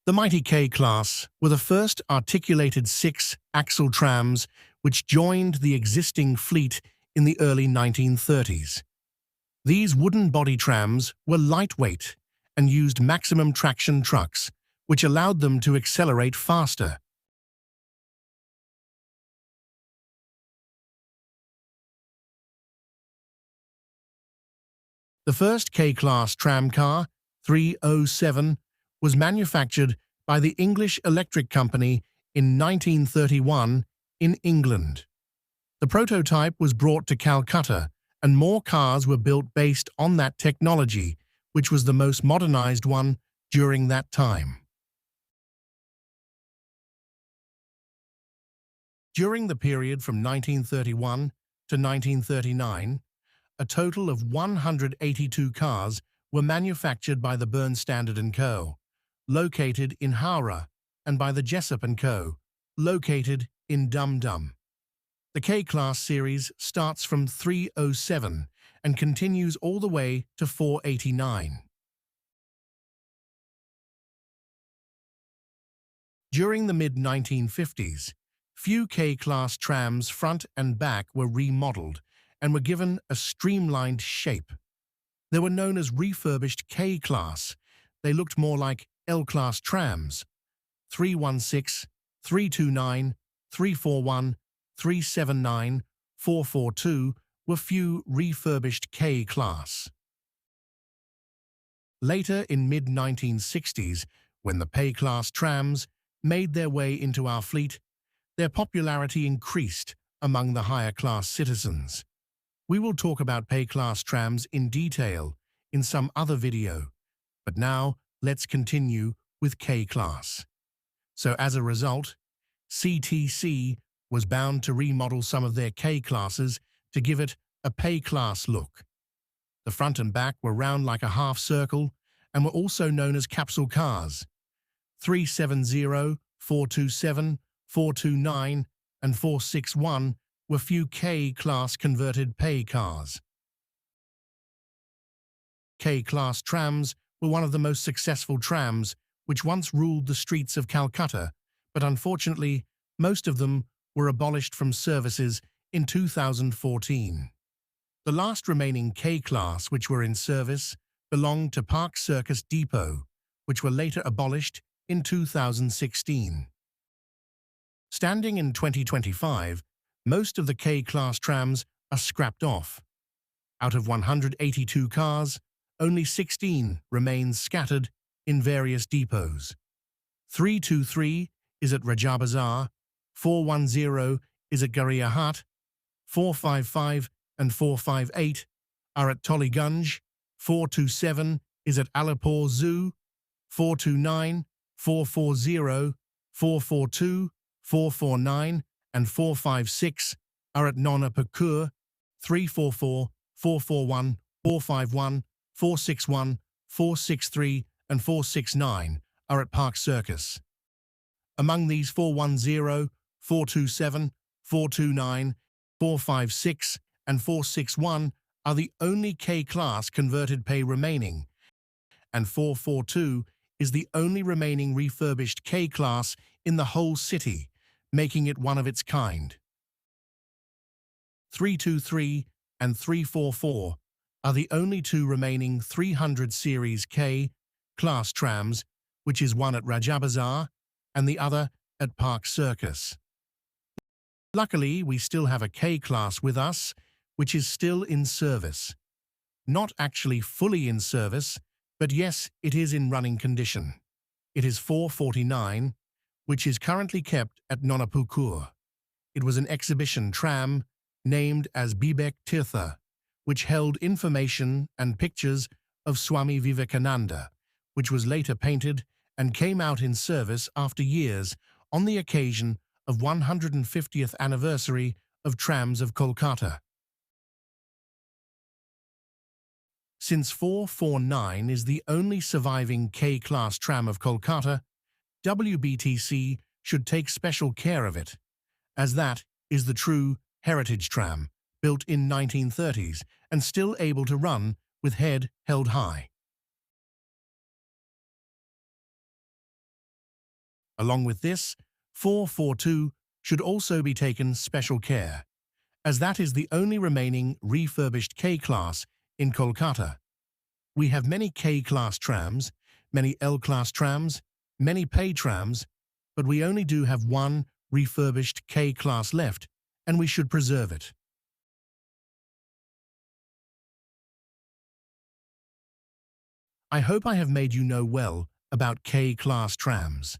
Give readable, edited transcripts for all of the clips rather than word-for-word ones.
The mighty K-class were the first articulated six-axle trams which joined the existing fleet in the early 1930s. These wooden body trams were lightweight and used maximum traction trucks, which allowed them to accelerate faster. The first K-class tramcar, 307, was manufactured by the English Electric Company in 1931 in England. The prototype was brought to Calcutta, and more cars were built based on that technology, which was the most modernized one during that time. During the period from 1931 to 1939, a total of 182 cars were manufactured by the Burn Standard & Co., located in Howrah, and by the Jessup & Co., located in Dum Dum. The K-Class series starts from 307 and continues all the way to 489. During the mid-1950s, few K-Class trams front and back were remodeled and were given a streamlined shape. They were known as refurbished K-Class. They looked more like L-Class trams. 316, 329, 341, 379, 442 were few refurbished K-Class. Later in mid-1960s, when the K-Class trams made their way into our fleet, their popularity increased among the higher-class citizens. We will talk about K-Class trams in detail in some other video, but now let's continue with K-Class. So as a result, CTC was bound to remodel some of their K-Classes to give it a K-Class look. The front and back were round like a half circle and were also known as capsule cars. 370, 427, 429, and 461 were few K-Class converted pay cars. K-Class trams were one of the most successful trams which once ruled the streets of Calcutta, but unfortunately, most of them were abolished from services in 2014. The last remaining K-Class which were in service belonged to Park Circus Depot, which were later abolished in 2016. Standing in 2025, most of the K-Class trams are scrapped off. Out of 182 cars, only 16 remain scattered in various depots. 323 is at Raja Bazaar, 410 is at Gariahat, 455 and 458 are at Tollygunge, 427 is at Alipur Zoo, 429, 440, 442, 449 and 456 are at Nonapur, 344, 441, 451, 461, 463 and 469 are at Park Circus. Among these 410, 427, 429, 456 and 461 are the only K-Class converted pay remaining, and 442 is the only remaining refurbished K-Class in the whole city, making it one of its kind. 323 and 344 are the only two remaining 300 series K-Class trams, which is one at Raja Bazaar and the other at Park Circus. Luckily, we still have a K-Class with us, which is still in service. Not actually fully in service, but yes, it is in running condition. It is 449, which is currently kept at Nonapur. It was an exhibition tram named as Bibek Tirtha, which held information and pictures of Swami Vivekananda, which was later painted and came out in service after years on the occasion of 150th anniversary of Trams of Kolkata. Since 449 is the only surviving K-Class tram of Kolkata, WBTC should take special care of it, as that is the true heritage tram, built in 1930s and still able to run with head held high. Along with this, 442 should also be taken special care, as that is the only remaining refurbished K-class in Kolkata. We have many K-class trams, many L-class trams, many pay trams, but we only do have one refurbished K-class left, and we should preserve it. I hope I have made you know well about K-class trams.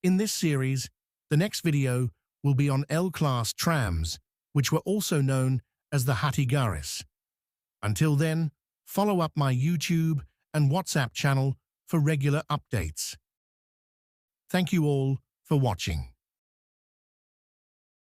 In this series, the next video will be on L-class trams, which were also known as the Hattigaris. Until then, follow up my YouTube and WhatsApp channel for regular updates. Thank you all for watching.